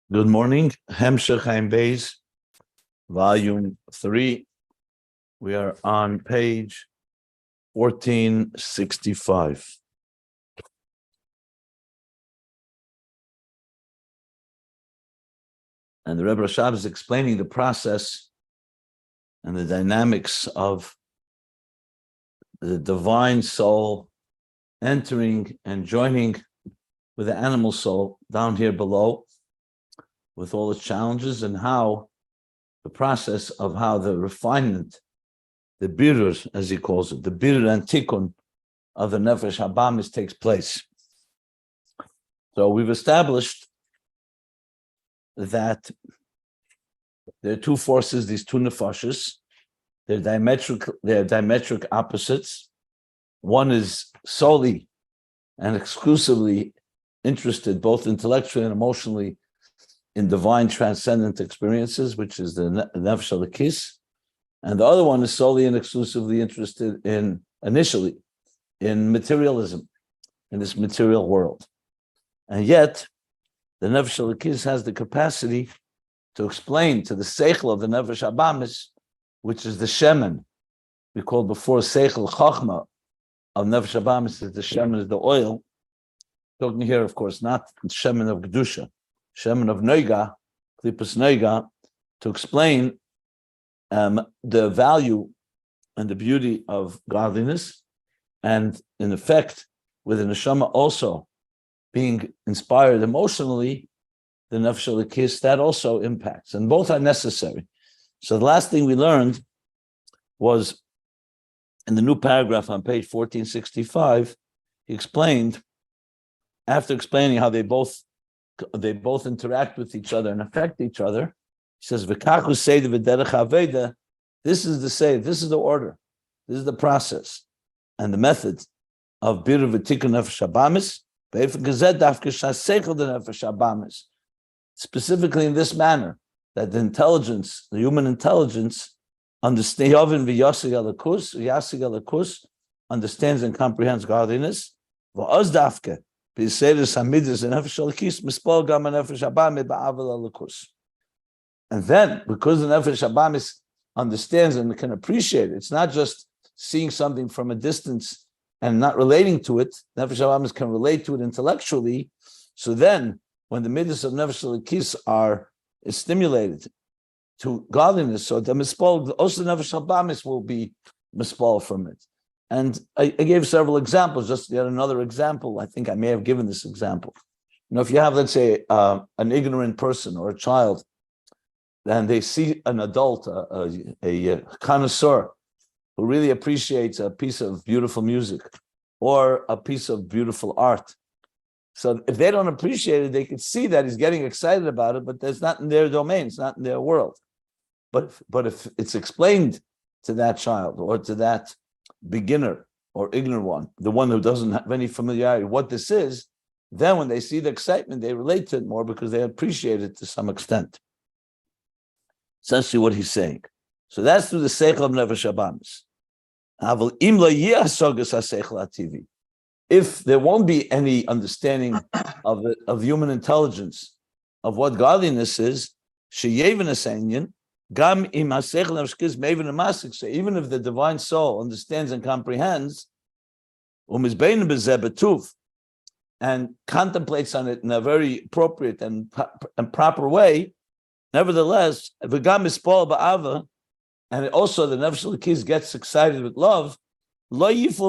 Good morning. Ayin Beis, volume 3. We are on page 1465. And the Rebbe Rashab is explaining the process and the dynamics of the divine soul entering and joining with the animal soul down here below, with all its challenges, and how the process of how the refinement, the birur, as he calls it, the birur and tikkun of the nefesh habamis takes place. So we've established that there are two forces, these two nefashos. They're diametric opposites. One is solely and exclusively interested, both intellectually and emotionally, in divine transcendent experiences, which is the nefesh halakis, and the other one is solely and exclusively interested initially in materialism, in this material world. And yet, the nefesh halakis has the capacity to explain to the seichel of the nefesh habamis, which is the shemen. We called before seichel chachma of nefesh habamis is the shemen, is the oil. Talking here, of course, not shemen of kedusha, shemen of noiga, klipas noiga, to explain the value and the beauty of godliness, and in effect, with the neshama also being inspired emotionally, the nefesh halakis, that also impacts, and both are necessary. So the last thing we learned was in the new paragraph on page 1465. He explained, after explaining how they both interact with each other and affect each other, he says, "V'kachu seder v'derech haveda." This is the order, this is the process, and the method of birur v'tikkun nefesh habamis, be'efen gezed dafke shaseichel the nefesh habamis. Specifically in this manner, that the intelligence, the human intelligence, understands and comprehends godliness. V'oz dafke. And then, because the nefesh habamis understands and can appreciate it, it's not just seeing something from a distance and not relating to it. Nefesh habamis can relate to it intellectually. So then, when the midas of nefesh halakis is stimulated to godliness, so the mispal, also the nefesh habamis will be mispal from it. And I gave several examples, just yet another example. I think I may have given this example. If you have, let's say, an ignorant person or a child, and they see an adult, a connoisseur, who really appreciates a piece of beautiful music or a piece of beautiful art. So if they don't appreciate it, they could see that he's getting excited about it, but that's not in their domain, it's not in their world. But if it's explained to that child or to that beginner or ignorant one, the one who doesn't have any familiarity with what this is, then when they see the excitement, they relate to it more because they appreciate it to some extent. Essentially what he's saying. So that's through the seichel of nefesh habamis. If there won't be any understanding of human intelligence, of what godliness is, so even if the divine soul understands and comprehends, and contemplates on it in a very appropriate and proper way, nevertheless, and also the nefesh halakis gets excited with love, it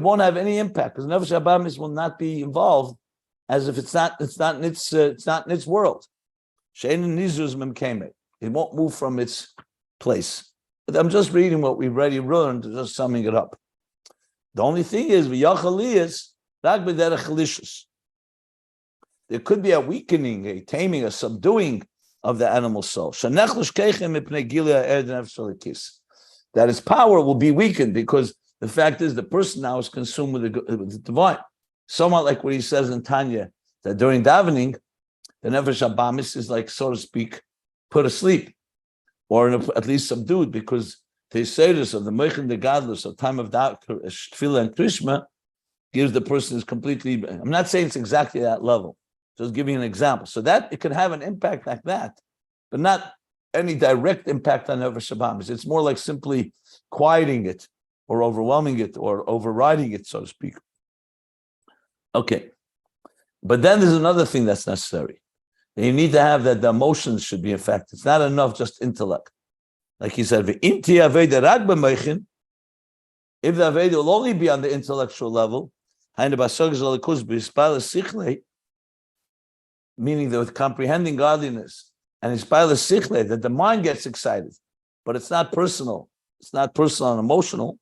won't have any impact, because nefesh habamis will not be involved, as if it's not in its world. It won't move from its place. But I'm just reading what we've already learned, just summing it up. The only thing is, there could be a weakening, a taming, a subduing of the animal soul. That its power will be weakened, because the fact is the person now is consumed with the divine. Somewhat like what he says in Tanya, that during davening, the nefesh habamis is, like, so to speak, put asleep, or at least subdued, because the seirus of the meichin the gadlus of time of tefillah and krishma gives the person is completely. I'm not saying it's exactly that level, Just giving an example. So that it could have an impact like that, but not any direct impact on Nefesh Habahamis. It's more like simply quieting it or overwhelming it or overriding it, so to speak. Okay. But then there's another thing that's necessary. You need to have that the emotions should be affected. It's not enough just intellect. Like he said, if the Aveda will only be on the intellectual level, meaning that with comprehending godliness and that the mind gets excited, but it's not personal. It's not personal and emotional.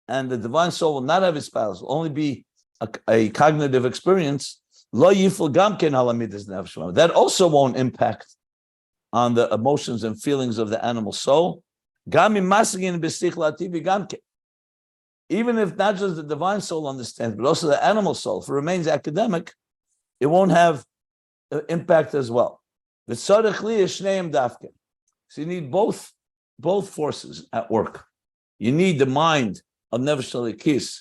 And the divine soul will not have espoused, will only be a cognitive experience. That also won't impact on the emotions and feelings of the animal soul. Even if not just the divine soul understands, but also the animal soul, if it remains academic, it won't have impact as well. So you need both forces at work. You need the mind of Nefesh Elikis,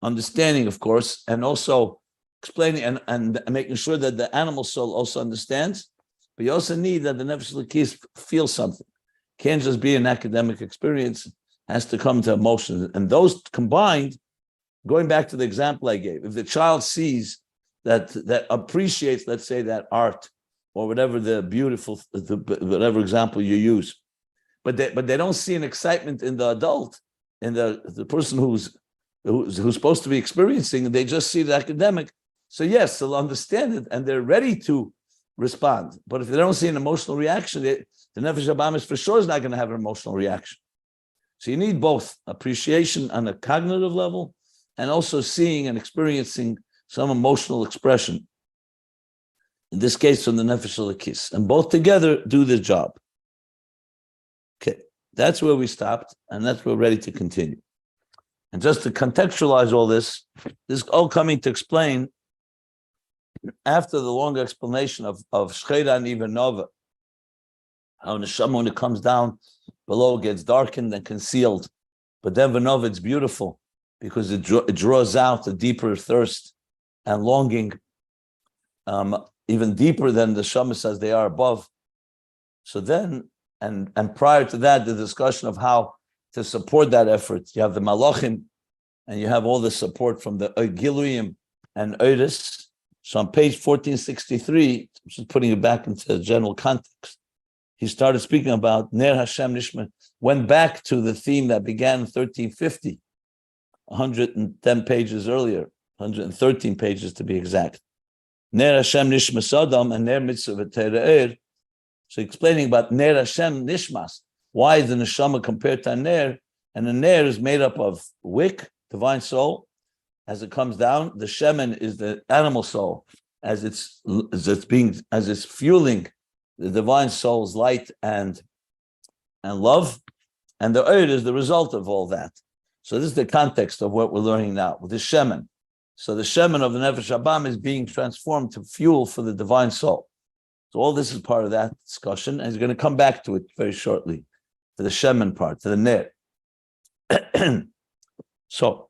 understanding, of course, and also explaining and making sure that the animal soul also understands. But you also need that the Nefesh Elikis feels something. Can't just be an academic experience, has to come to emotions. And those combined, going back to the example I gave, if the child sees that appreciates, let's say, that art or whatever whatever example you use, but they don't see an excitement in the adult, in the person who's supposed to be experiencing, and they just see the academic. So yes, they'll understand it and they're ready to respond. But if they don't see an emotional reaction, the Nefesh Habahamis for sure is not going to have an emotional reaction. So you need both appreciation on a cognitive level and also seeing and experiencing some emotional expression. In this case, from the Nefesh Elikis, and both together do the job. Okay, that's where we stopped, and that's where we're ready to continue. And just to contextualize all this is all coming to explain, after the long explanation of Shchera and Ivanova, how Neshama, when it comes down below, gets darkened and concealed. But then Vanova, it's beautiful because it draws out a deeper thirst and longing, even deeper than the shamas as they are above. So then, and prior to that, the discussion of how to support that effort, you have the Malachim, and you have all the support from the Giluyim and Oiris. So on page 1463, just putting it back into general context, he started speaking about Ner Hashem Nishma, went back to the theme that began in 1350, 110 pages earlier, 113 pages to be exact. Ner Hashem Nishma Sodom and Ner Mitzvah V'Tere'er. So explaining about Ner Hashem Nishmas, why is the Neshama compared to a Ner? And a Ner is made up of Wick, divine soul, as it comes down. The Shemen is the animal soul, as it's fueling the divine soul's light and love, and the Eid is the result of all that. So this is the context of what we're learning now with the Shemen. So the Shemen of the Nefesh Habam is being transformed to fuel for the divine soul. So all this is part of that discussion, and he's going to come back to it very shortly, to the Shemen part, to the Ner. So,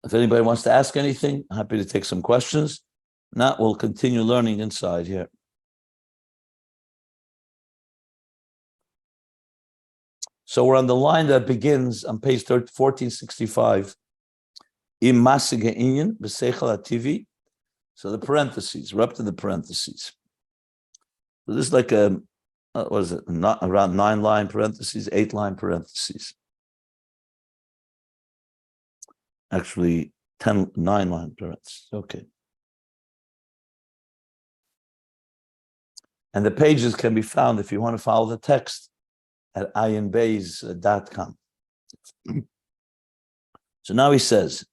if anybody wants to ask anything, I'm happy to take some questions. Not, we'll continue learning inside here. So we're on the line that begins on page 1465. Im Masige Inyan B'Seichel HaTivi. So the parentheses, we're up to the parentheses. So this is like around 9-line parentheses, 8-line parentheses. Actually, 9-line parentheses. Okay. And the pages can be found if you want to follow the text at ayinbeis.com. So now he says,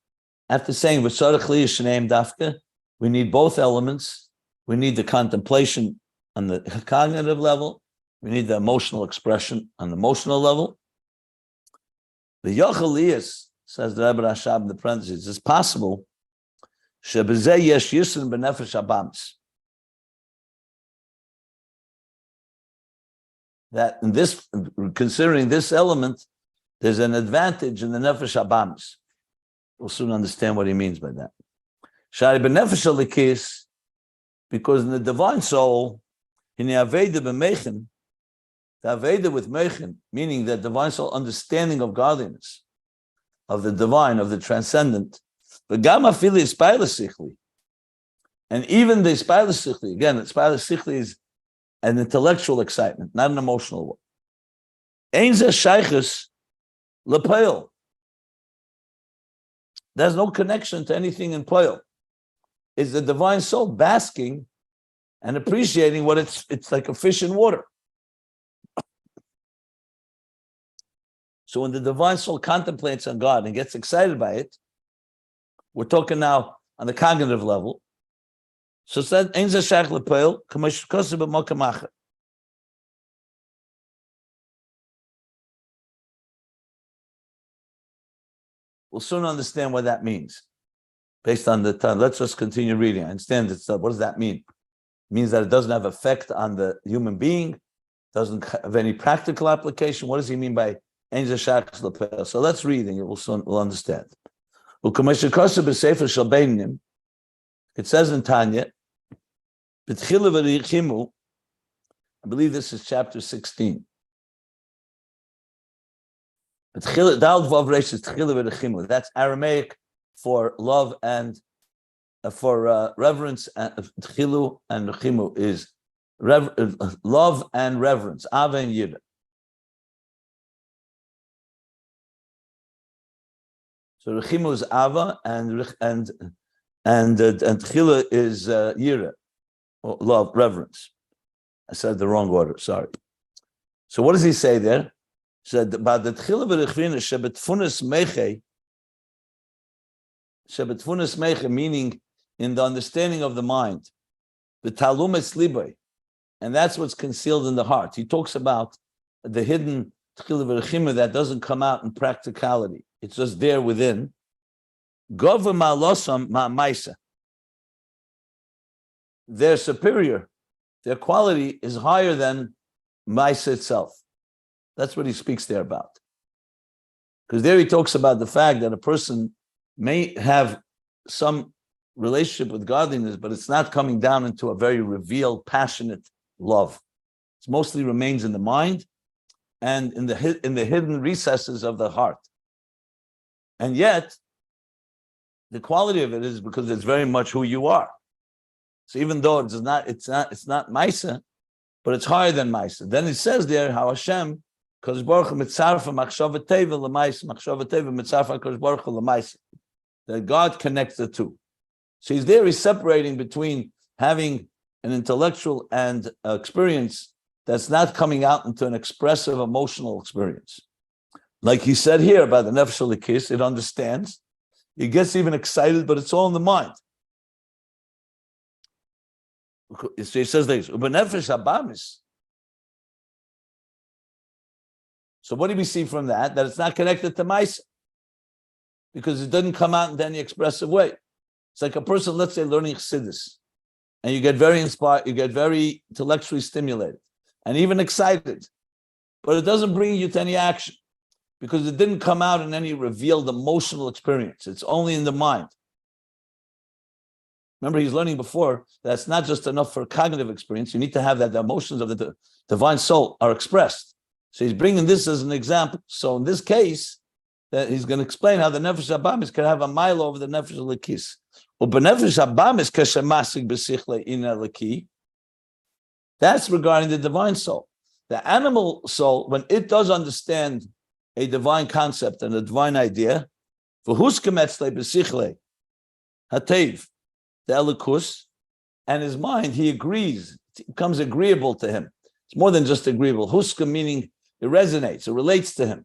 after saying dafka, we need both elements. We need the contemplation on the cognitive level. We need the emotional expression on the emotional level. The Yochelias, says the Rebbe Rashab in the parentheses, it's possible that in this, considering this element, there's an advantage in the Nefesh Habahamis. We'll soon understand what he means by that. Shari benefesh alikis, because in the divine soul, in the aveda b'meichen, the aveda with meichen, meaning the divine soul understanding of godliness, of the divine, of the transcendent, but gamma fili is sichli, and even the sichli, again, sichli is an intellectual excitement, not an emotional one. Ein ze shaychus lepeil. There's no connection to anything in Poil. It's the divine soul basking and appreciating what it's like a fish in water. So when the divine soul contemplates on God and gets excited by it, we're talking now on the cognitive level. So said, Ein ze shaych lepeil, k'mash kosev b'mokem acher. We'll soon understand what that means. Based on the time, let's just continue reading. I understand it. So what does that mean? It means that it doesn't have effect on the human being, doesn't have any practical application. What does he mean by Ein ze shaych lepeil? So let's read and we'll understand. It says in Tanya, I believe this is chapter 16. That's Aramaic for love and for reverence. And tchilu and chimu is love and reverence. Ava and yira. So rechimu is ava and tchila is yira, love, reverence. I said the wrong order. Sorry. So what does he say there? Said about the tchila v'rechvina shebetfunas meche, meaning in the understanding of the mind, the talumet libay, and that's what's concealed in the heart. He talks about the hidden tchila v'rechvina that doesn't come out in practicality; it's just there within. Gova ma'alosam ma'maisa. Their superior, their quality is higher than maisa itself. That's what he speaks there about. Because there he talks about the fact that a person may have some relationship with godliness, but it's not coming down into a very revealed, passionate love. It mostly remains in the mind and in the hidden recesses of the heart. And yet, the quality of it is because it's very much who you are. So even though it's not Maisa, but it's higher than Maisa. Then it says there how Hashem Kodesh Baruch Hu mitzarfa machshava teva l'maisa, machshava teva mitzarfa Kodesh Baruch Hu l'maisa. That God connects the two. So he's separating between having an intellectual and experience that's not coming out into an expressive emotional experience. Like he said here about the nefesh halikis, it understands, it gets even excited, but it's all in the mind. So he says this, ubenefesh habamis. So what do we see from that? That it's not connected to Maisa, because it doesn't come out in any expressive way. It's like a person, let's say, learning Chassidus, and you get very inspired, you get very intellectually stimulated, and even excited, but it doesn't bring you to any action, because it didn't come out in any revealed emotional experience. It's only in the mind. Remember, he's learning before that's not just enough for cognitive experience. You need to have that the emotions of the divine soul are expressed. So he's bringing this as an example. So in this case, that he's going to explain how the nefesh habamis can have a mile over the nefesh halikis. That's regarding the divine soul. The animal soul, when it does understand a divine concept and a divine idea, the elikus, and his mind, he agrees, it becomes agreeable to him. It's more than just agreeable. Huska meaning it resonates, it relates to him.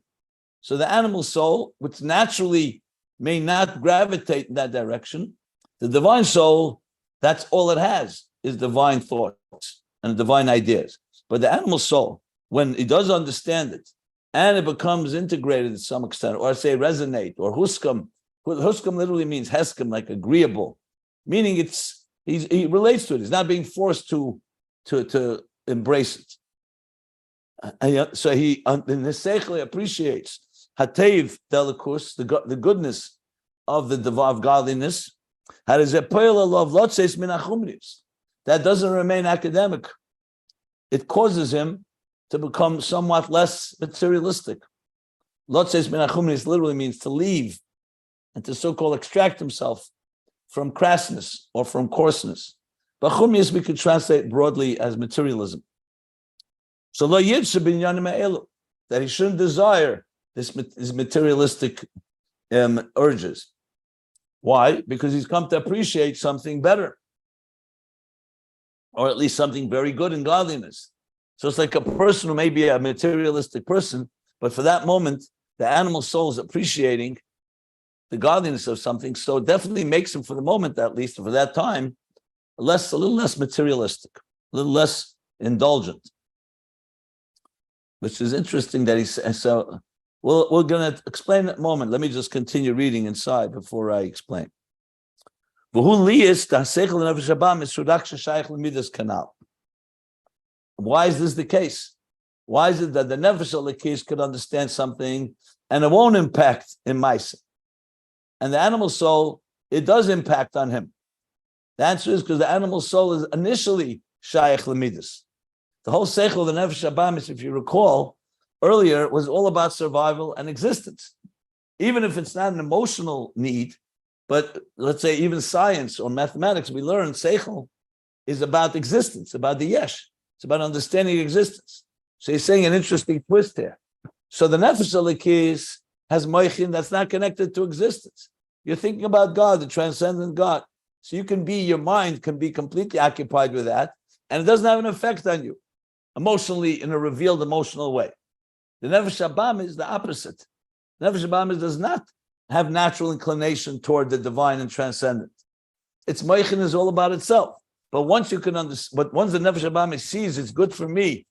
So the animal soul, which naturally may not gravitate in that direction, the divine soul, that's all it has, is divine thoughts and divine ideas. But the animal soul, when it does understand it, and it becomes integrated to some extent, or say resonate, or huskam. Huskam literally means heskim, like agreeable, meaning he relates to it. He's not being forced to embrace it. So he in his seichel appreciates hatev delikus, the goodness of the of godliness, that doesn't remain academic. It causes him to become somewhat less materialistic. Lotzeis min achumnis literally means to leave and to so-called extract himself from crassness or from coarseness. But chumnis we could translate broadly as materialism. So lo yidshe binyanim ha'elu, that he shouldn't desire his materialistic urges. Why? Because he's come to appreciate something better, or at least something very good in godliness. So it's like a person who may be a materialistic person, but for that moment, the animal soul is appreciating the godliness of something, so it definitely makes him, for the moment at least, for that time, a little less materialistic, a little less indulgent. Which is interesting that he says. So we're going to explain in a moment. Let me just continue reading inside before I explain. Why is this the case? Why is it that the nefesh alakis could understand something and it won't impact in Maisa? And the animal soul, it does impact on him. The answer is because the animal soul is initially shaykh lemidus. The whole seichel of the nefesh habamis, if you recall, earlier was all about survival and existence. Even if it's not an emotional need, but let's say even science or mathematics, we learn seichel is about existence, about the yesh. It's about understanding existence. So he's saying an interesting twist here. So the nefesh alakis has moichin that's not connected to existence. You're thinking about God, the transcendent God. So your mind can be completely occupied with that, and it doesn't have an effect on you emotionally in a revealed emotional way. The nefesh habamis is the opposite. The nefesh habamis does not have natural inclination toward the divine and transcendent. Its moichin is all about itself. But once you can understand, but once the nefesh habamis sees it's good for me,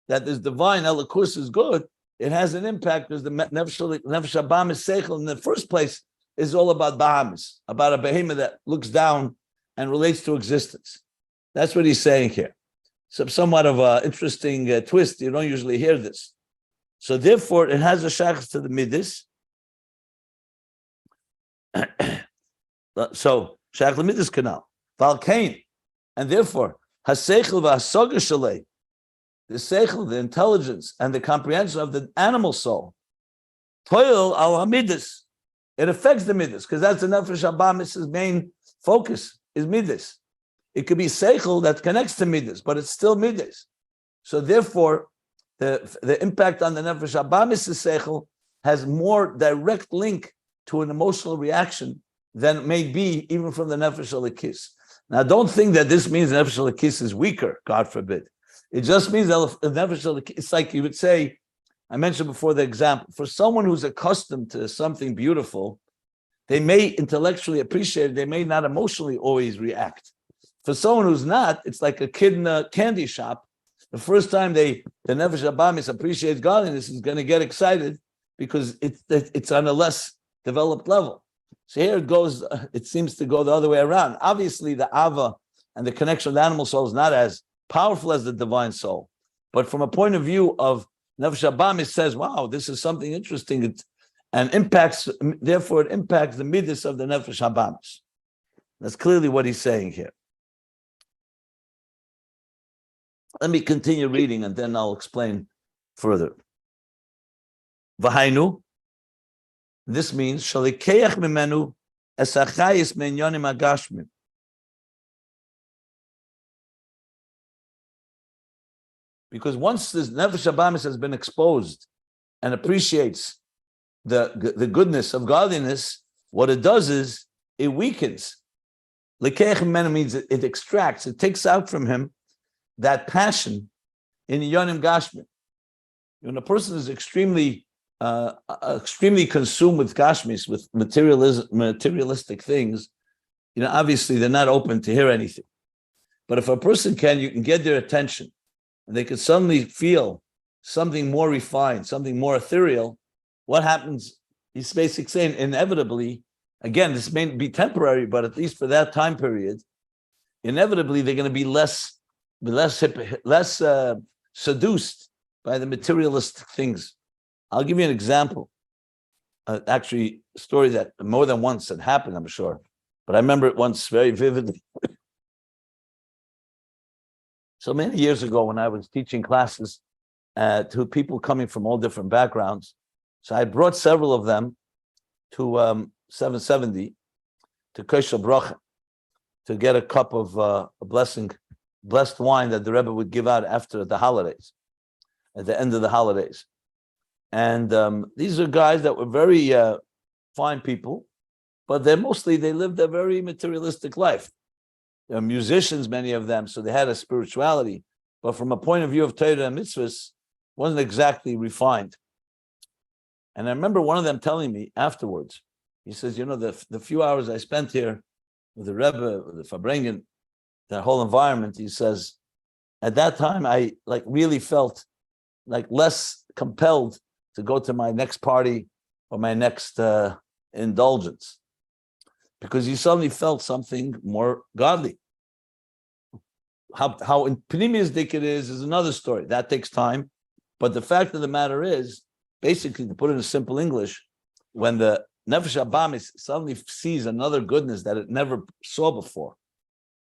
that this divine elikus is good, it has an impact because the nefesh habamis seichel in the first place is all about bahamis, about a behemoth that looks down and relates to existence. That's what he's saying here. So somewhat of an interesting twist. You don't usually hear this. So therefore, it has a shaykhs to the midis. So shaykh the midis canal, valkain, and therefore haseichel v'hasaga shalei, the seichel, the intelligence and the comprehension of the animal soul, toil al hamidis. It affects the midas because that's the nefesh habamis' main focus is midas. It could be seichel that connects to midas, but it's still midas. So therefore, the impact on the nefesh habamis' seichel has more direct link to an emotional reaction than may be even from the nefesh alakis. Now, don't think that this means the nefesh alakis is weaker. God forbid. It just means that the nefesh alakis. It's like you would say. I mentioned before the example, for someone who's accustomed to something beautiful, they may intellectually appreciate it, they may not emotionally always react. For someone who's not, it's like a kid in a candy shop. The first time the nefesh habamis appreciates godliness is going to get excited because it's on a less developed level. So here it goes, it seems to go the other way around. Obviously, the ava and the connection of the animal soul is not as powerful as the divine soul. But from a point of view of nefesh habamis says, wow, this is something interesting, and impacts, therefore it impacts the midas of the nefesh habamis. That's clearly what he's saying here. Let me continue reading and then I'll explain further. V'hainu, this means, shalikeach mimenu es hachayis me'inyonim hagashmim. Because once this nefesh habamis has been exposed and appreciates the goodness of godliness, what it does is it weakens. Lekeich mimenu means it extracts, it takes out from him that passion in yonim gashmi. When a person is extremely consumed with gashmis, with materialistic things, obviously they're not open to hear anything. But if a person you can get their attention, and they could suddenly feel something more refined, something more ethereal, what happens? He's basically saying, inevitably, again, this may be temporary, but at least for that time period, inevitably they're going to be less seduced by the materialistic things. I'll give you an example. actually a story that more than once had happened, I'm sure. But I remember it once very vividly. So many years ago when I was teaching classes to people coming from all different backgrounds. So I brought several of them to 770 to Kosher Bracha to get a cup of a blessed wine that the Rebbe would give out after the holidays, at the end of the holidays. And these are guys that were very fine people, but they lived a very materialistic life. They're musicians, many of them, so they had a spirituality, but from a point of view of Torah and mitzvahs, wasn't exactly refined. And I remember one of them telling me afterwards, he says, the few hours I spent here with the Rebbe, with the Fabrengen, that whole environment, he says, at that time, I really felt less compelled to go to my next party or my next indulgence, because you suddenly felt something more godly. How optimistic it is another story. That takes time. But the fact of the matter is, basically, to put it in simple English, when the Nefesh Abamis suddenly sees another goodness that it never saw before,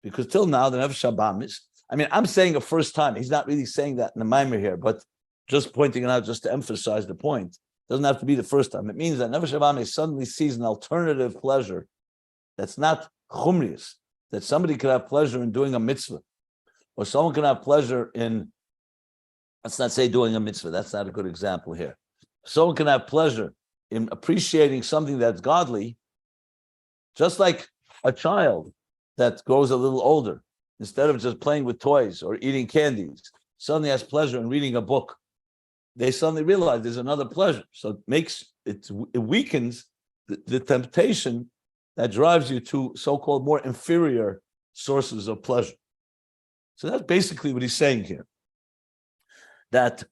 because till now, the Nefesh Abamis, I'm saying a first time, he's not really saying that in the Maimer here, but just pointing it out just to emphasize the point. It doesn't have to be the first time. It means that Nefesh Abamis suddenly sees an alternative pleasure that's not chumrius, that somebody could have pleasure in doing a mitzvah, or someone can have pleasure in, let's not say doing a mitzvah, that's not a good example here. Someone can have pleasure in appreciating something that's godly, just like a child that grows a little older, instead of just playing with toys or eating candies, suddenly has pleasure in reading a book. They suddenly realize there's another pleasure. So it weakens the temptation that drives you to so-called more inferior sources of pleasure. So that's basically what he's saying here. That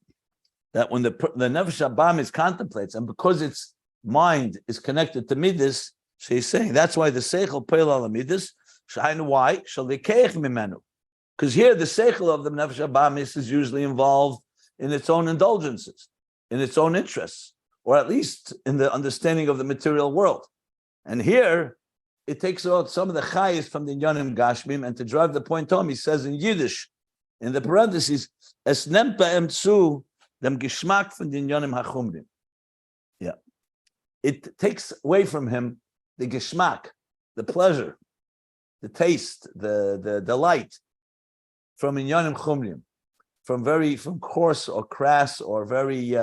when the Nefesh Abamis contemplates, and because its mind is connected to Midas, so he's saying that's why the Seichel Peil al Midas, why? Shall they keich mimenu? Because here the Seichel of the Nefesh Abamis is usually involved in its own indulgences, in its own interests, or at least in the understanding of the material world. And here, it takes out some of the chayis from the Inyanim Gashmim, and to drive the point home, he says in Yiddish, in the parentheses, es nimmt beim zu dem Geschmack von den Inyanim Hachumrim. Yeah. It takes away from him the geschmack, the pleasure, the taste, the delight from Inyanim Chumrim, from coarse or crass or very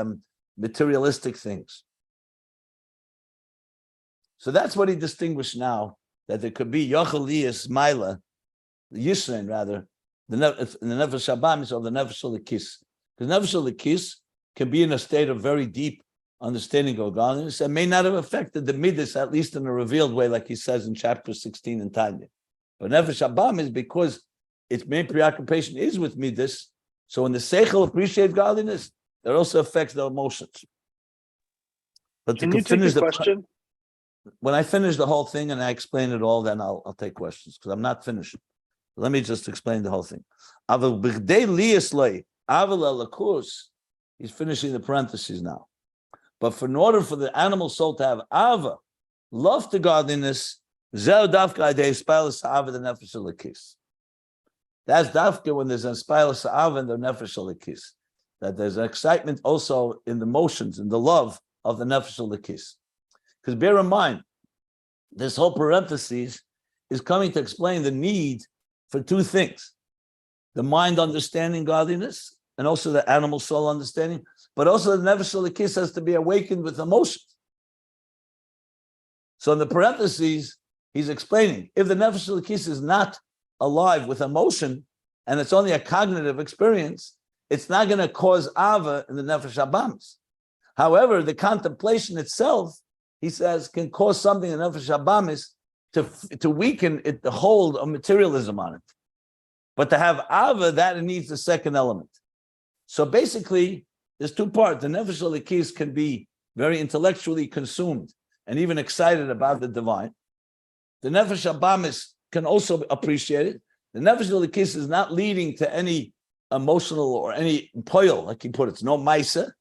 materialistic things. So that's what he distinguished now, that there could be Yochel Maila, the Yisrael rather, the Nefesh Abamis or the Nefesh Lekis. Because Nefesh Lekis can be in a state of very deep understanding of godliness and may not have affected the Midas, at least in a revealed way, like he says in chapter 16 in Tanya. But Nefesh Abamis, because its main preoccupation is with Midas, so when the Seichel appreciates godliness, that also affects the emotions. But can you take the question? When I finish the whole thing and I explain it all, then I'll take questions, because I'm not finished. Let me just explain the whole thing. He's finishing the parentheses now. But in order for the animal soul to have ava, love to godliness, that's dafka when there's an inspilus ava in the nefesh lekis. That there's an excitement also in the motions, in the love of the nefesh lekis. Because bear in mind, this whole parenthesis is coming to explain the need for two things: the mind understanding godliness, and also the animal soul understanding, but also the nefesh lekis has to be awakened with emotions. So in the parentheses, he's explaining, if the nefesh lekis is not alive with emotion, and it's only a cognitive experience, it's not going to cause ava in the nefesh abamis. However, the contemplation itself, he says, can cause something in nefesh abamis to weaken the hold of materialism on it. But to have ava, that it needs the second element. So basically, there's two parts. The nefesh lekis can be very intellectually consumed and even excited about the divine. The nefesh abamis can also appreciate it. The nefesh lekis is not leading to any emotional or any poil, like he put it. It's no maisa.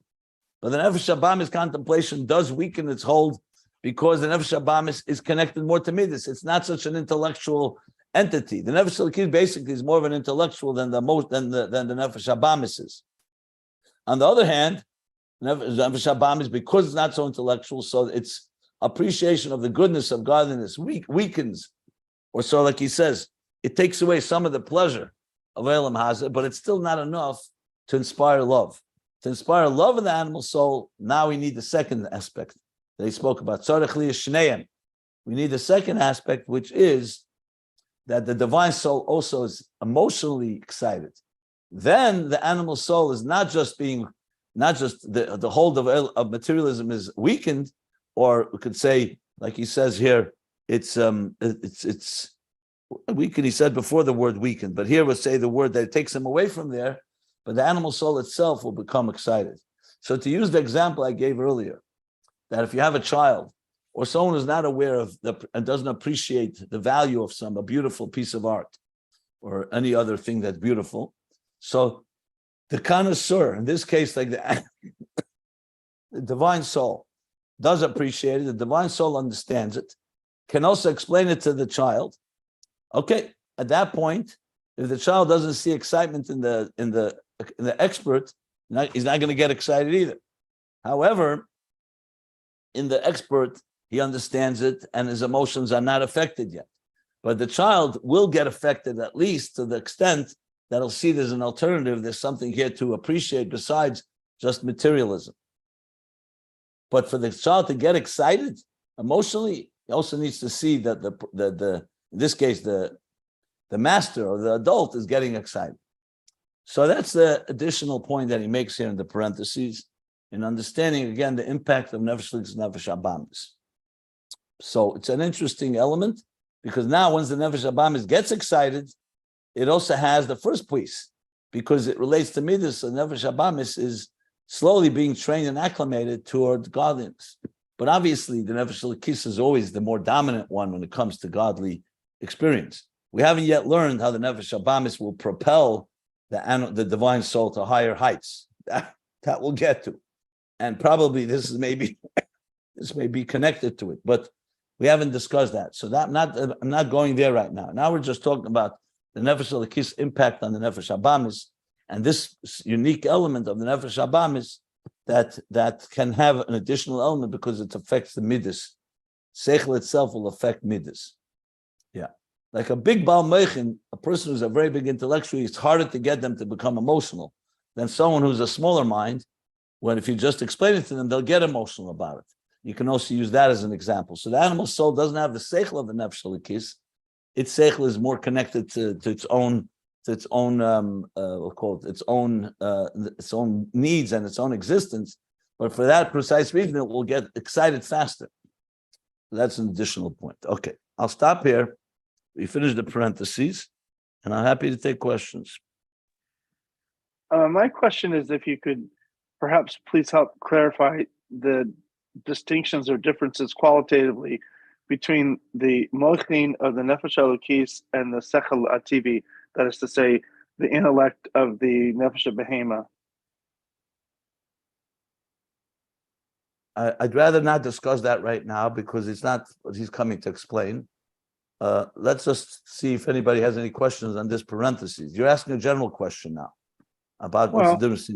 But the Nefesh Habahamis contemplation does weaken its hold because the Nefesh Habahamis is connected more to Midas. It's not such an intellectual entity. The Nefesh Elokis basically is more of an intellectual than the Nefesh Habahamis is. On the other hand, Nefesh Habahamis, because it's not so intellectual, so its appreciation of the goodness of godliness weakens, or so like he says, it takes away some of the pleasure of Elam Hazeh, but it's still not enough to inspire love. To inspire love in the animal soul, now we need the second aspect that he spoke about. We need the second aspect, which is that the divine soul also is emotionally excited. Then the animal soul is not just the hold of materialism is weakened, or we could say, like he says here, it's weakened. He said before the word weakened, but here we'll say the word that takes him away from there. But the animal soul itself will become excited. So to use the example I gave earlier, that if you have a child or someone who's not aware of and doesn't appreciate the value of a beautiful piece of art or any other thing that's beautiful, so the connoisseur, in this case, like the divine soul, does appreciate it. The divine soul understands it, can also explain it to the child. Okay, at that point, if the child doesn't see excitement in the expert, he's not going to get excited either. However, in the expert, he understands it and his emotions are not affected yet. But the child will get affected, at least to the extent that he'll see there's an alternative, there's something here to appreciate besides just materialism. But for the child to get excited emotionally, he also needs to see that in this case, the master or the adult is getting excited. So that's the additional point that he makes here in the parentheses, in understanding again the impact of Nefesh Elokis and Nefesh Habahamis. So it's an interesting element, because now once the Nefesh Habahamis gets excited, it also has the first piece, because it relates to Midas. So Nefesh Habahamis is slowly being trained and acclimated toward godliness. But obviously the Nefesh Elokis is always the more dominant one when it comes to godly experience. We haven't yet learned how the Nefesh Habahamis will propel the divine soul to higher heights. That we'll get to. And probably this may be connected to it, but we haven't discussed that. So I'm not going there right now. Now we're just talking about the Nefesh Elokis impact on the Nefesh Habahamis, and this unique element of the Nefesh Habahamis that can have an additional element because it affects the Midas. Seichel itself will affect Midas. Yeah. Like a big Baal Meichin, a person who's a very big intellectual, it's harder to get them to become emotional than someone who's a smaller mind. When if you just explain it to them, they'll get emotional about it. You can also use that as an example. So the animal soul doesn't have the seichel of the Nefesh Elokis. Its seichel is more connected to its own we'll call it its own needs and its own existence. But for that precise reason, it will get excited faster. That's an additional point. Okay, I'll stop here. We finished the parentheses, and I'm happy to take questions. My question is if you could perhaps please help clarify the distinctions or differences qualitatively between the mochin of the Nefesh Elokis and the Sechel Ativi, that is to say, the intellect of the Nefesh Behema. I'd rather not discuss that right now because it's not what he's coming to explain. Let's just see if anybody has any questions on this parentheses. You're asking a general question now about what's the difference.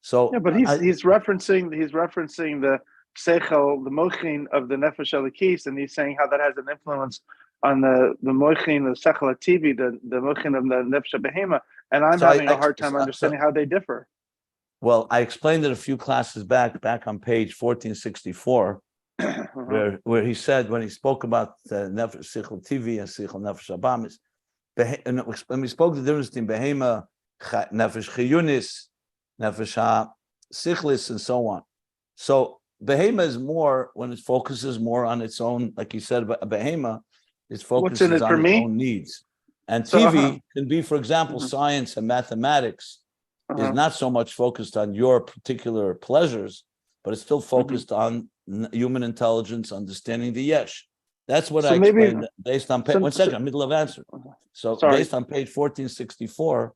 So yeah, but he's referencing the seichel, the mochin of the Nefesh Elokis, and he's saying how that has an influence on the mochin, the Sechel Ativi, the mochin of the Nefesh Behema, and I'm having a hard time understanding how they differ. Well, I explained it a few classes back on page 1464, where he said, when he spoke about Nefesh Sechel Ativi and Sechel Nefesh Habahamis, when we spoke the difference between Behema, Nefesh Chiyunis, Nefesh HaSichlis, and so on. So Behema is more, when it focuses more on its own, like you said, Behema, it focuses on its own needs. And TV can be, for example, science and mathematics is not so much focused on your particular pleasures, but it's still focused on human intelligence, understanding the yesh. That's what I explained based on page, middle of answer. So based on page 1464,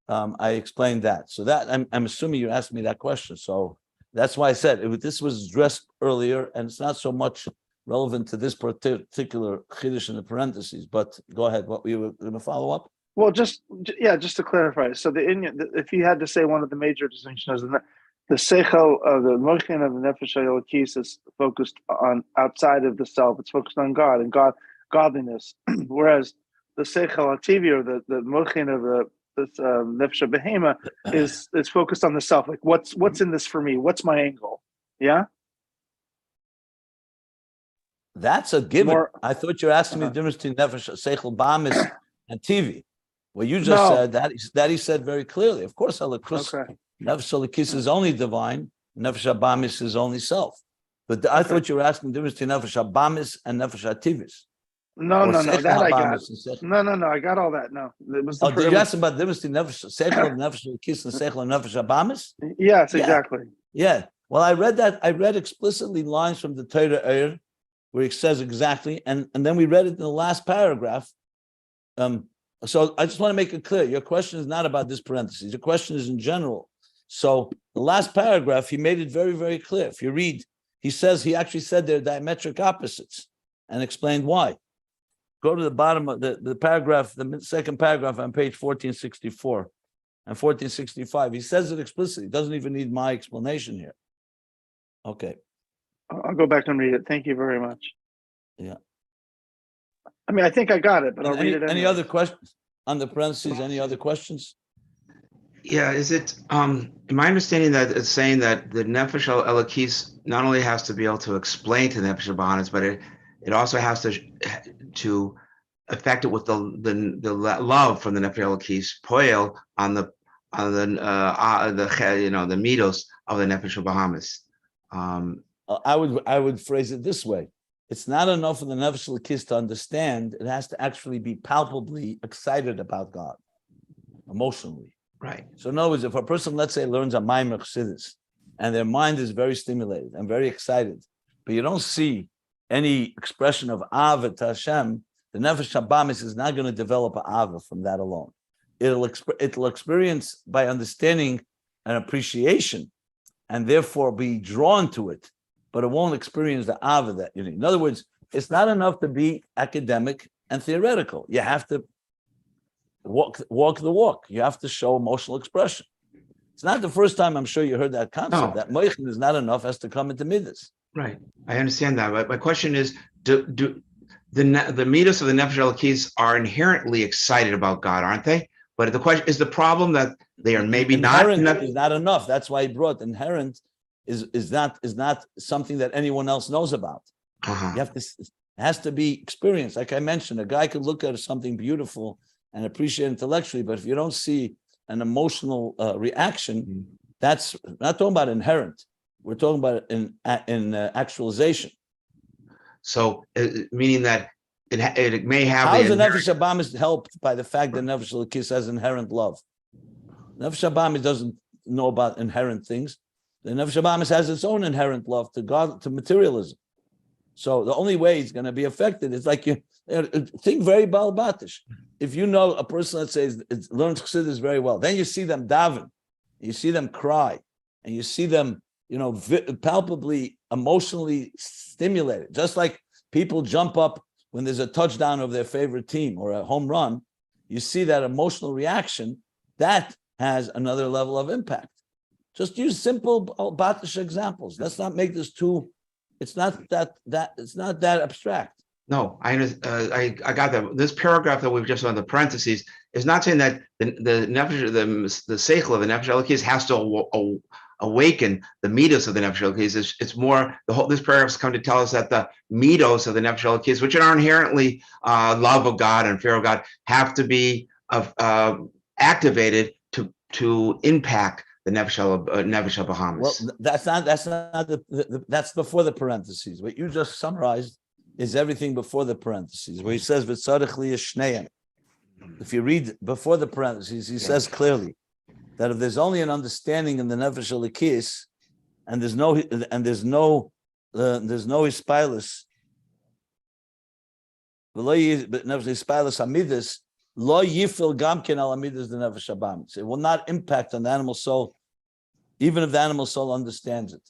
I explained that. So that I'm assuming you asked me that question. So That's why I said this was addressed earlier, and it's not so much relevant to this particular chiddush in the parentheses. But go ahead. What we were going to follow up? Well, just to clarify. So if you had to say one of the major distinctions is that the seichel of the mochin of the nefesh hayelokis is focused on outside of the self. It's focused on God and godliness, whereas the seichel hativi or the mochin of the nefesh behema is focused on the self. Like what's in this for me? What's my angle? Yeah. That's a given. I thought you were asking me the difference between nefesh seichel bamis and TV. Well, you just said that he said very clearly. Of course, nefesh hayelokis is only divine. Nefesh habamis is only self. But I thought you were asking the difference between nefesh habamis and nefesh hativis. No, that I got. No, I got all that. No, it was did you ask about the difference between seichel of nefesh hayelokis and seichel of nefesh habamis? Yes, exactly. Yeah. Well, I read that. I read explicitly lines from the Torah where it says exactly, and then we read it in the last paragraph. So I just want to make it clear. Your question is not about this parenthesis. Your question is in general. So the last paragraph, he made it very, very clear. If you read, he actually said they're diametric opposites and explained why. Go to the bottom of the paragraph, the second paragraph on page 1464 and 1465. He says it explicitly. He doesn't even need my explanation here. Okay. I'll go back and read it. Thank you very much. Yeah. I mean, I think I got it, but I'll read it anyway. Any other questions on the parentheses? Any other questions? Yeah, is it my understanding that it's saying that the nefesh elokis not only has to be able to explain to the nefesh habanis, but it also has to affect it with the love from the nefesh elokis poel on the midos of the nefesh habanis. I would phrase it this way. It's not enough for the nefesh elokis to understand. It has to actually be palpably excited about God, emotionally. Right. So in other words, if a person, let's say, learns a Maimer Chassidus, and their mind is very stimulated and very excited, but you don't see any expression of Ava to Hashem, the nefesh habamis is not going to develop an Ava from that alone. It'll experience by understanding an appreciation, and therefore be drawn to it, but it won't experience the Ava that you need. In other words, it's not enough to be academic and theoretical. You have to walk the walk. You have to show emotional expression. It's not the first time I'm sure you heard that concept. That moichin is not enough, has to come into midas. Right. I understand that. But my question is, do the midas of the nefesh elokis are inherently excited about God, aren't they? But the question is the problem that they are maybe inherent not. Is not enough. That's why he brought inherent is not something that anyone else knows about. You have to. It has to be experienced. Like I mentioned, a guy could look at something beautiful and appreciate intellectually, but if you don't see an emotional reaction, that's not talking about inherent. We're talking about in actualization. So, meaning that it may have. How is the nefesh habamis helped by the fact that nefesh elokis has inherent love? Nefesh habamis doesn't know about inherent things. The nefesh habamis has its own inherent love to God, to materialism. So the only way it's going to be affected is like you think very balbatish. If you know a person that says learns chassidus very well, then you see them daven, you see them cry, and you see them, palpably emotionally stimulated. Just like people jump up when there's a touchdown of their favorite team or a home run, you see that emotional reaction. That has another level of impact. Just use simple batish examples. Let's not make this too. It's not that it's not that abstract. No, I got that. This paragraph that we've just on the parentheses is not saying that the nefesh, the seichel of the nefesh elokis has to awaken the midos of the nefesh elokis. It's more this paragraph has come to tell us that the midos of the nefesh elokis, which are inherently love of God and fear of God, have to be activated to impact the nefesh habamis. Well, that's before the parentheses. What you just summarized is everything before the parentheses, where he says v'tzarich li yishneim. If you read before the parentheses, he says clearly that if there's only an understanding in the nefesh elokis, and there's no hispilus, nefesh hispilus amidus, lo yifil gamkin al amidus the nefesh habamis. It will not impact on the animal soul even if the animal soul understands it.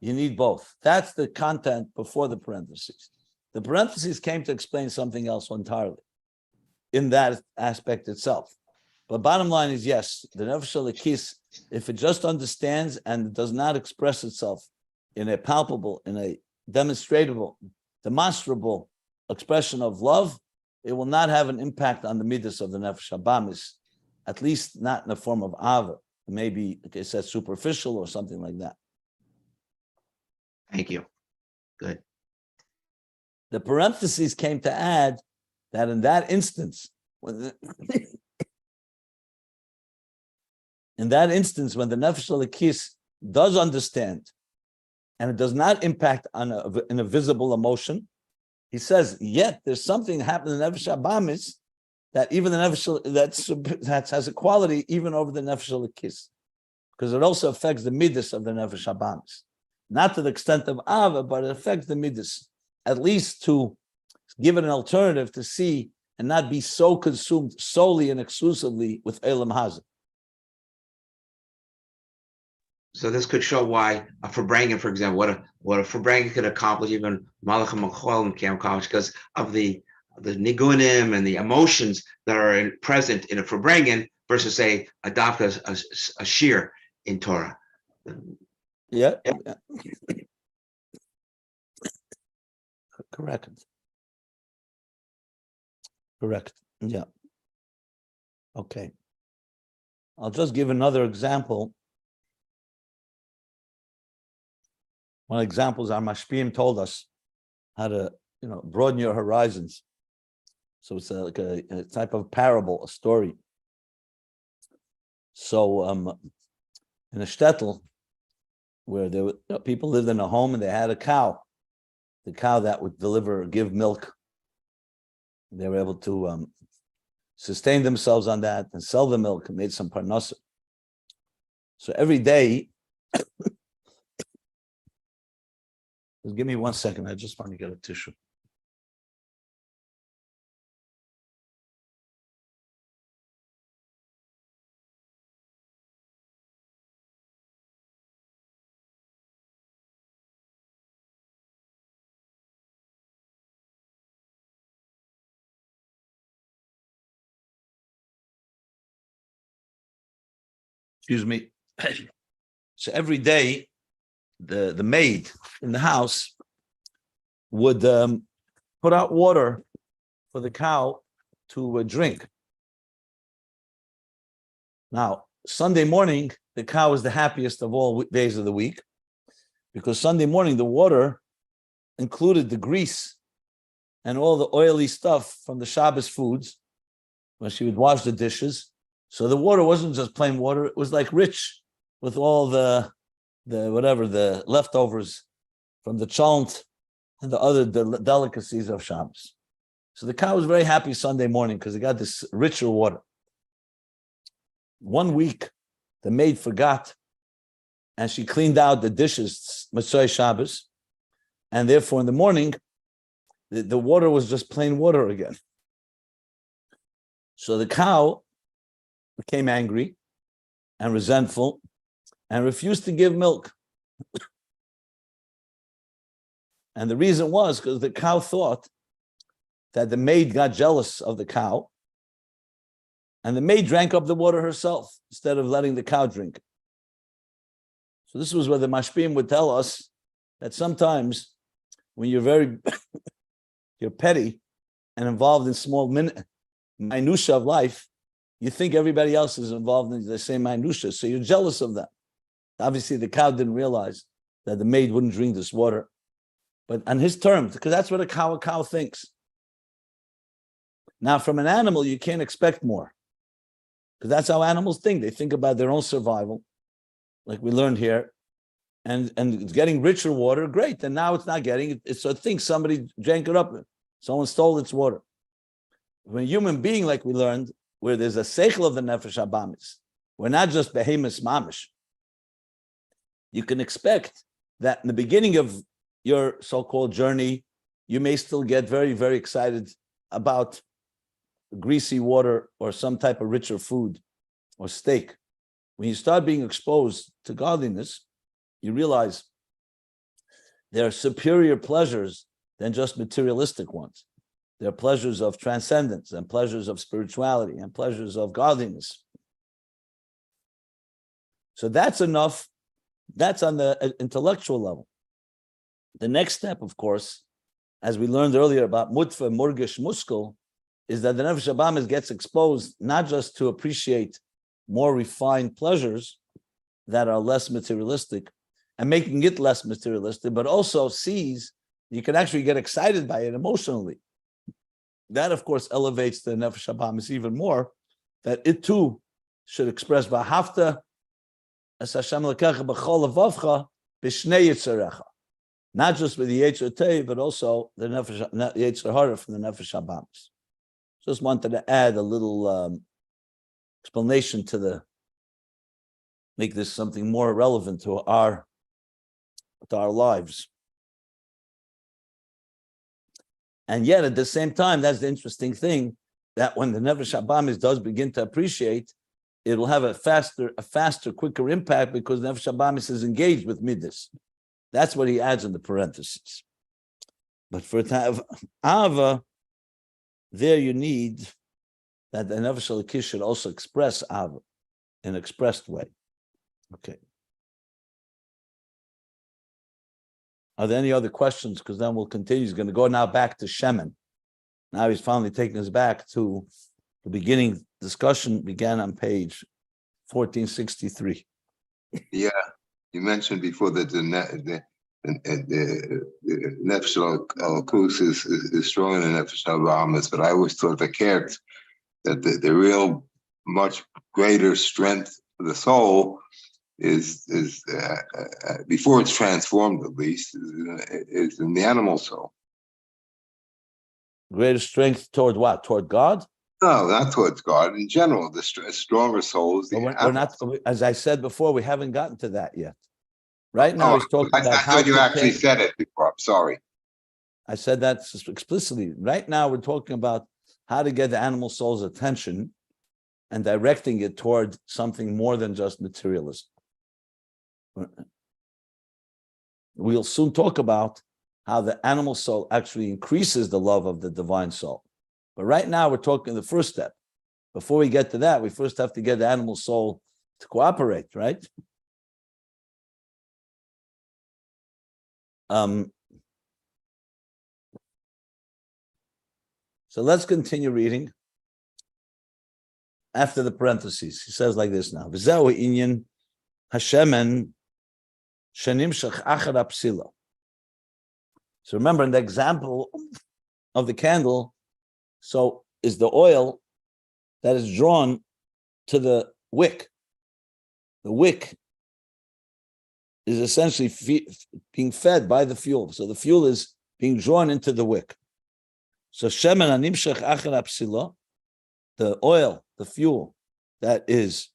You need both. That's the content before the parentheses. The parentheses came to explain something else entirely in that aspect itself. But bottom line is, yes, the nefesh elokis, if it just understands and does not express itself in a palpable, in a demonstrable expression of love, it will not have an impact on the midas of the nefesh habamis, at least not in the form of ava. Maybe, like I said, superficial or something like that. Thank you. Good. The parentheses came to add that in that instance, when the nefesh elokis does understand, and it does not impact on a visible emotion, he says, yet there's something happening in the nefesh habamis that even the nefesh that has a quality even over the nefesh elokis, because it also affects the midas of the nefesh habamis, not to the extent of ava, but it affects the midas, at least to give it an alternative to see and not be so consumed solely and exclusively with Elam Hazah. So this could show why a Farbrengen, for example, what a Farbrengen could accomplish, even Malachim Macholim can't accomplish, because of the nigunim and the emotions that are present in a Farbrengen versus, say, a dafka, a shir in Torah. Yeah. Correct. Yeah. Okay. I'll just give another example. One example is our Mashpim told us how to, broaden your horizons. So it's like a type of parable, a story. So in a shtetl, where there were, people lived in a home and they had a cow, the cow that would give milk. They were able to sustain themselves on that and sell the milk and made some parnasa. So every day, just give me 1 second. I just want to get a tissue. Excuse me. So every day, the maid in the house would put out water for the cow to drink. Now, Sunday morning, the cow is the happiest of all days of the week, because Sunday morning, the water included the grease and all the oily stuff from the Shabbos foods when she would wash the dishes. So the water wasn't just plain water, it was like rich with all the leftovers from the cholent and the other delicacies of Shabbos. So the cow was very happy Sunday morning because it got this richer water. 1 week, the maid forgot, and she cleaned out the dishes, Motzei Shabbos, and therefore in the morning, the water was just plain water again. So the cow became angry and resentful and refused to give milk. And the reason was because the cow thought that the maid got jealous of the cow, and the maid drank up the water herself instead of letting the cow drink. So this was where the Mashpim would tell us that sometimes when you're you're petty and involved in small minutia of life, you think everybody else is involved in the same minutia, so you're jealous of them. Obviously, the cow didn't realize that the maid wouldn't drink this water, but on his terms, because that's what a cow thinks. Now, from an animal, you can't expect more, because that's how animals think. They think about their own survival, like we learned here, and it's getting richer water, great. And now it's not getting it. So I think somebody drank it up. Someone stole its water. When a human being, like we learned, where there's a seichel of the nefesh habamis, we're not just behemoths mamish. You can expect that in the beginning of your so-called journey, you may still get very, very excited about greasy water or some type of richer food or steak. when you start being exposed to godliness, you realize there are superior pleasures than just materialistic ones. There are pleasures of transcendence and pleasures of spirituality and pleasures of godliness. So that's enough. That's on the intellectual level. The next step, of course, as we learned earlier about mutfa, murgish, muskel, is that the nefesh habahamis gets exposed not just to appreciate more refined pleasures that are less materialistic and making it less materialistic, but also sees you can actually get excited by it emotionally. That, of course, elevates the nefesh habahamis even more, that it too should express v'ahavta es Hashem Elokecha b'chol levavcha b'shnei yitzarecha. Not just with the Yetzer Tov, but also the Yetzer Hara from the nefesh habahamis. Just wanted to add a little explanation to make this something more relevant to our lives. And yet, at the same time, that's the interesting thing, that when the nefesh habahamis does begin to appreciate, it will have a faster, quicker impact because the nefesh habahamis is engaged with midas. That's what he adds in the parentheses. But for to have ava, there you need that the nefesh Elokish should also express ava in an expressed way. Okay. Are there any other questions? Because then we'll continue. He's going to go now back to Shemen. Now he's finally taking us back to the beginning. Discussion began on page 1463. Yeah, you mentioned before that the nefesh Elokus is stronger than nefesh habahamis, but I always thought that the real much greater strength of the soul is before it's transformed, at least, is in the animal soul. Greater strength toward what? Toward God? No, not towards God. In general, the stronger soul is the We're animal. not, as I said before, we haven't gotten to that yet. Right now, he's talking I about how thought you to actually take- said it before. I'm sorry. I said that explicitly. Right now, we're talking about how to get the animal soul's attention and directing it toward something more than just materialism. We'll soon talk about how the animal soul actually increases the love of the divine soul. But right now, we're talking the first step. Before we get to that, we first have to get the animal soul to cooperate, right? So let's continue reading. After the parentheses, he says like this now. V'zeu inyan hashemen shenimshach achar hapsila. So remember, in the example of the candle, so is the oil that is drawn to the wick. The wick is essentially being fed by the fuel. So the fuel is being drawn into the wick. So shemen animshach achar hapsila, the oil, the fuel that is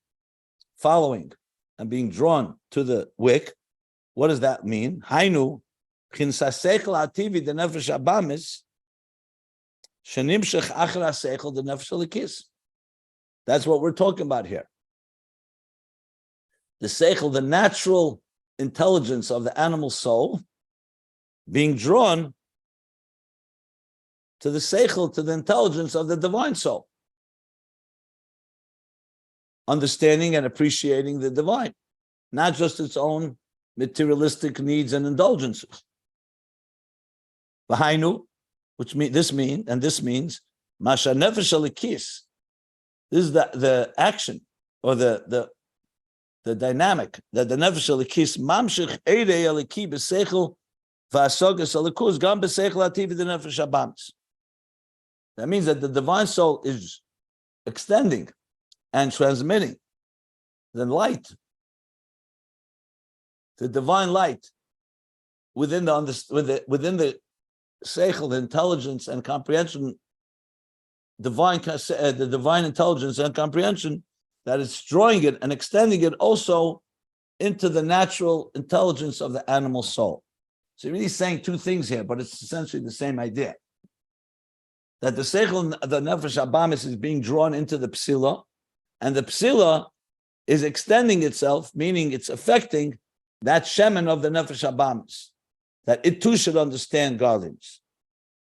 following and being drawn to the wick. What does that mean? Hainu chinsasechel ativi the nefesh habahamis shenimshach achar hasechel the nefesh Elokus. That's what we're talking about here. The seichel, the natural intelligence of the animal soul, being drawn to the seichel, to the intelligence of the divine soul, understanding and appreciating the divine, not just its own materialistic needs and indulgences. V'hainu, which this means masha nefesh Elokus. This is the action or the dynamic that the nefesh Elokus mamshich eirei Eloki b'seichel v'asagas Elokus gam b'seichel ativi the nefesh habahamis. That means that the divine soul is extending and transmitting the light, the divine light within the seichel, the intelligence and comprehension, the divine intelligence and comprehension, that is drawing it and extending it also into the natural intelligence of the animal soul. So you're really saying two things here, but it's essentially the same idea. That the seichel, the nefesh habahamis, is being drawn into the psila, and the psila is extending itself, meaning it's affecting that shemen of the nefesh habamis, that it too should understand godliness.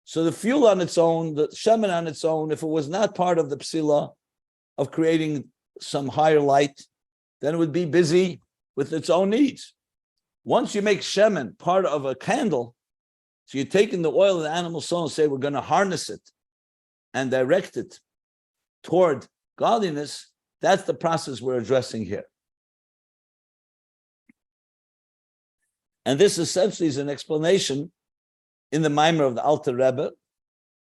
So the fuel on its own, the shemen on its own, if it was not part of the psila of creating some higher light, then it would be busy with its own needs. Once you make shemen part of a candle, so you're taking the oil of the animal soul and say, we're going to harness it and direct it toward godliness, that's the process we're addressing here. And this essentially is an explanation in the Maimer of the Alter Rebbe,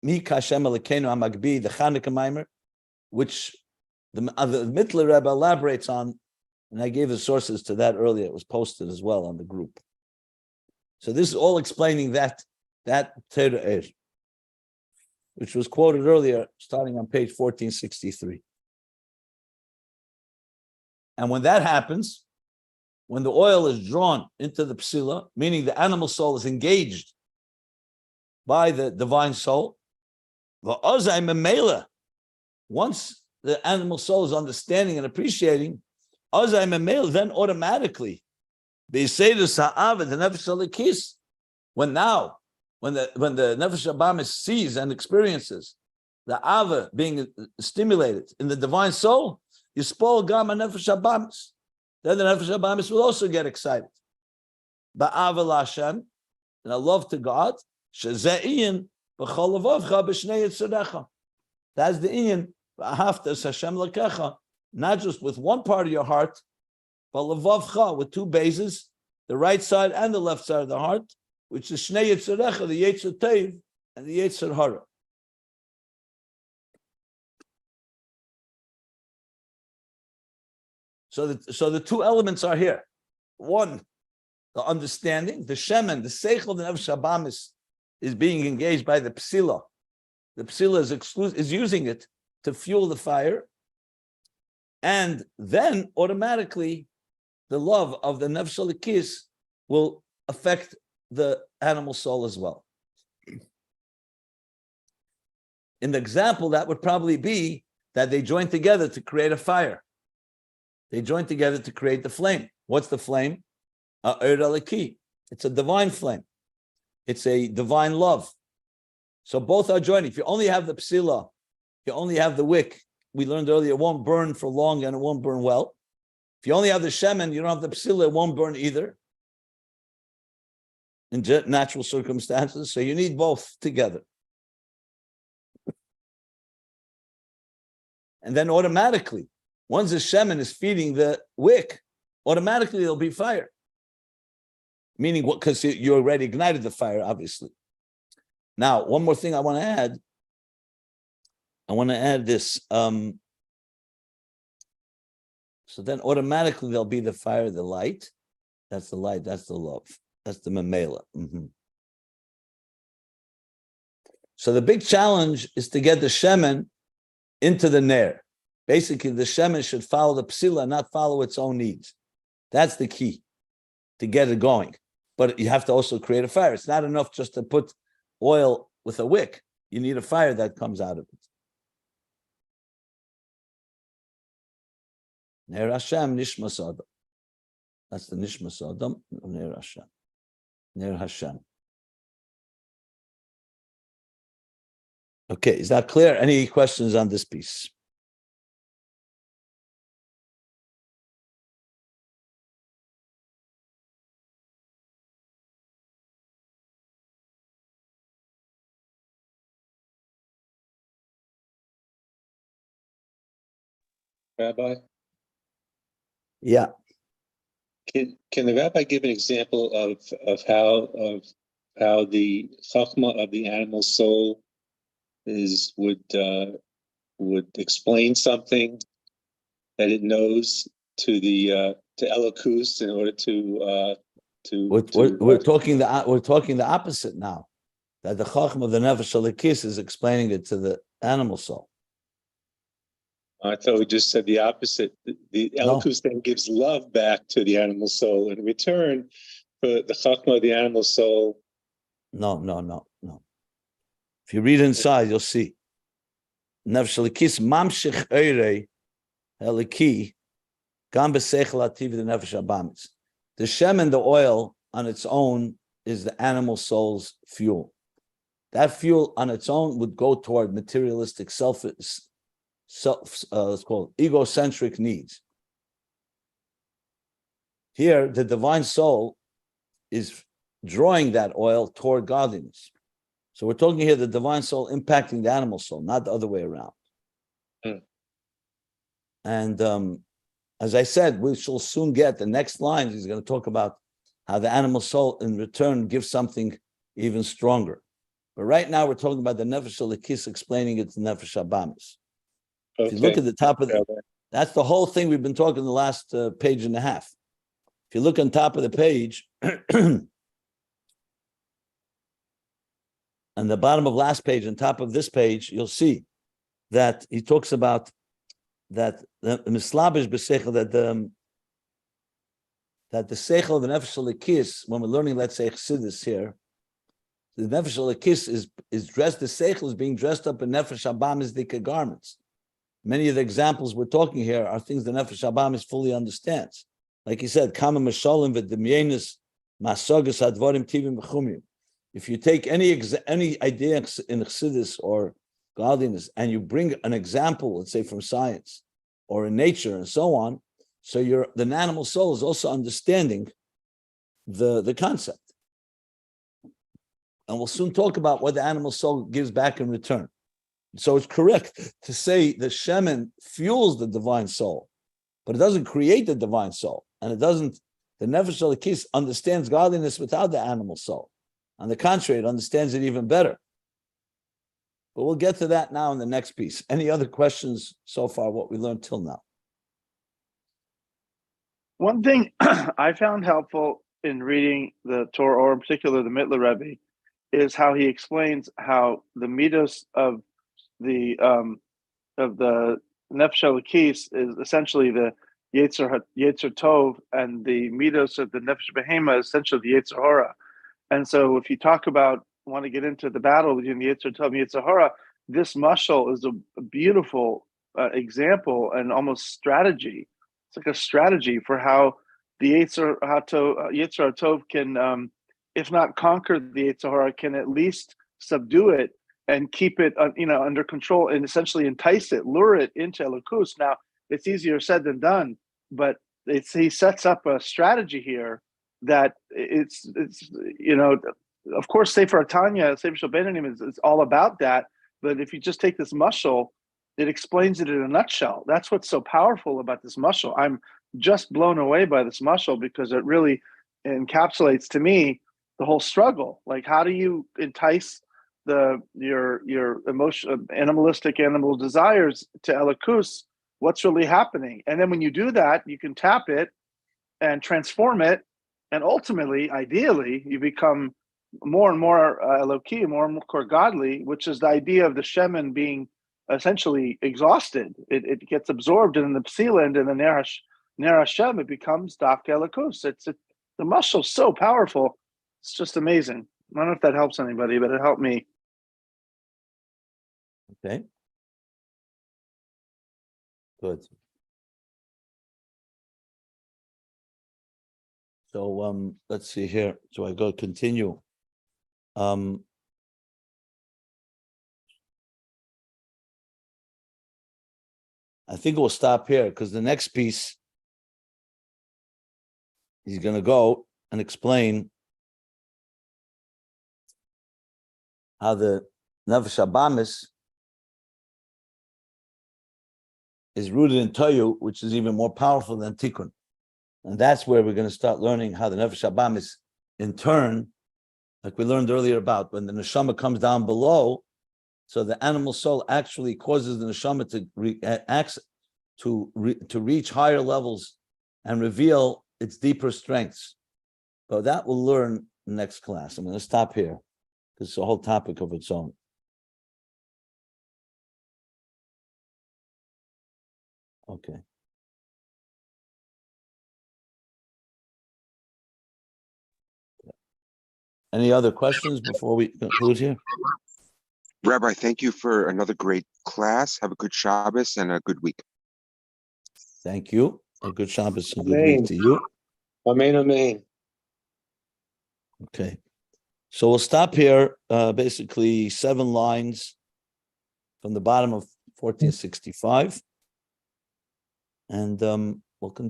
Mi Kashem Elokeinu HaMagbi, the Chanukah Maimer, which the Mittler Rebbe elaborates on, and I gave the sources to that earlier. It was posted as well on the group. So this is all explaining that Torah, which was quoted earlier, starting on page 1463. And when that happens, when the oil is drawn into the psila, meaning the animal soul is engaged by the divine soul, once the animal soul is understanding and appreciating, then automatically, when the nefesh habamis sees and experiences the ava being stimulated in the divine soul, yispol gam nefesh habamis. Then the nefesh habamis will also get excited. Ba'ava l'Hashem, and a love to God. Shezeh iyin b'chol levavcha b'shnei yitzorecha. That's the iyin b'ahavtas Hashem l'kecha, not just with one part of your heart, but levavcha with two bases, the right side and the left side of the heart, which is shnei yitzorecha, the yetzer teiv and the yetzer hara. So the two elements are here. One, the understanding, the shemen, the seichel of the nefesh habamis is being engaged by the psila. The psila is using it to fuel the fire, and then automatically the love of the nefesh halikis will affect the animal soul as well. In the example, that would probably be that they join together to create a fire. They join together to create the flame. What's the flame? It's a divine flame. It's a divine love. So both are joining. If you only have the psila, you only have the wick. We learned earlier, it won't burn for long and it won't burn well. If you only have the shemen, you don't have the psila, it won't burn either in natural circumstances. So you need both together. And then automatically, once the shemen is feeding the wick, automatically there'll be fire. Meaning what? Because you already ignited the fire, obviously. Now, one more thing I want to add. I want to add this. So then automatically there'll be the fire, the light. That's the light, that's the love. That's the memela. So the big challenge is to get the shemen into the ner. Basically, the shemen should follow the psila, not follow its own needs. That's the key to get it going. But you have to also create a fire. It's not enough just to put oil with a wick. You need a fire that comes out of it. Ner Hashem nishmas adam. That's the nishmas adam of Ner Hashem. Ner Hashem. Okay, is that clear? Any questions on this piece? Rabbi, Yeah. can the rabbi give an example of how the chachma of the animal soul would explain something that it knows to Elokus in order We're talking the opposite now. That the chachma of the nefesh halikis is explaining it to the animal soul. I thought we just said the opposite. The Elokus then gives love back to the animal soul in return for the chachma of the animal soul. No. If you read inside, you'll see. Nefesh halikis mamshich eirei heliki Gam b'seichel ativ the nefesh habamis. The shem and the oil on its own is the animal soul's fuel. That fuel on its own would go toward materialistic let's call it egocentric needs. Here, the divine soul is drawing that oil toward godliness. So we're talking here the divine soul impacting the animal soul, not the other way around. And as I said, we shall soon get the next line. He's going to talk about how the animal soul in return gives something even stronger. But right now we're talking about the nefesh elokis explaining it to nefesh habamis. If you look at the top of that's the whole thing we've been talking the last page and a half. If you look on top of the page, on the bottom of last page, on top of this page, you'll see that he talks about that the mislabish b'seichel, that the seichel of the nefesh elokis, when we're learning, let's say, chassidus here, the nefesh elokis is dressed, the seichel is being dressed up in nefesh habamis dika garments. Many of the examples we're talking here are things the nefesh habamis fully understands. Like he said, kama meshalim v'demyenis masogas advarim tivim b'chumim. If you take any idea in chassidus or godliness and you bring an example, let's say from science or in nature and so on, so the animal soul is also understanding the concept. And we'll soon talk about what the animal soul gives back in return. So it's correct to say the shemen fuels the divine soul, but it doesn't create the divine soul. And it doesn't, the nefesh elokis understands godliness without the animal soul. On the contrary, it understands it even better. But we'll get to that now in the next piece. Any other questions so far, what we learned till now? One thing I found helpful in reading the Torah, or in particular the Mittler Rebbe, is how he explains how the midos of the nefesh elokis is essentially the Yetzer Tov, and the midos of the nefesh behema is essentially the Yetzer Hara. And so, if you want to get into the battle between the Yetzer Tov and Yetzer Hara, this mashal is a beautiful example and almost strategy. It's like a strategy for how the Yetzer Tov can, if not conquer the Yetzer Hara, can at least subdue it and keep it, under control, and essentially entice it, lure it into Elokus. Now, it's easier said than done, but he sets up a strategy here that it's of course, Sefer Tanya, Sefer Shabbanim is all about that. But if you just take this mashal, it explains it in a nutshell. That's what's so powerful about this mashal. I'm just blown away by this mashal because it really encapsulates to me the whole struggle. Like, how do you entice your emotion, animalistic animal desires to Elokus? What's really happening? And then when you do that, you can tap it and transform it, and ultimately, ideally, you become more and more Eloki, more and more godly, which is the idea of the shemen being essentially exhausted. It gets absorbed in the psila and in the ner Hashem. It becomes dafka Elokus. The mashal is so powerful. It's just amazing. I don't know if that helps anybody, but it helped me. Okay. Good. So let's see here. So I go continue. I think we'll stop here because the next piece he's going to go and explain how the nefesh habamis is rooted in Toyu, which is even more powerful than Tikkun. And that's where we're going to start learning how the nefesh habamis, in turn, like we learned earlier about when the neshama comes down below, so the animal soul actually causes the neshama to reach higher levels and reveal its deeper strengths. So that we'll learn in the next class. I'm going to stop here because it's a whole topic of its own. Okay. Any other questions before we conclude here? Rabbi, thank you for another great class. Have a good Shabbos and a good week. Thank you. A good Shabbos and good week Amen. to you. Amen, amen. Okay. So we'll stop here, basically 7 lines from the bottom of 1465. And we'll continue.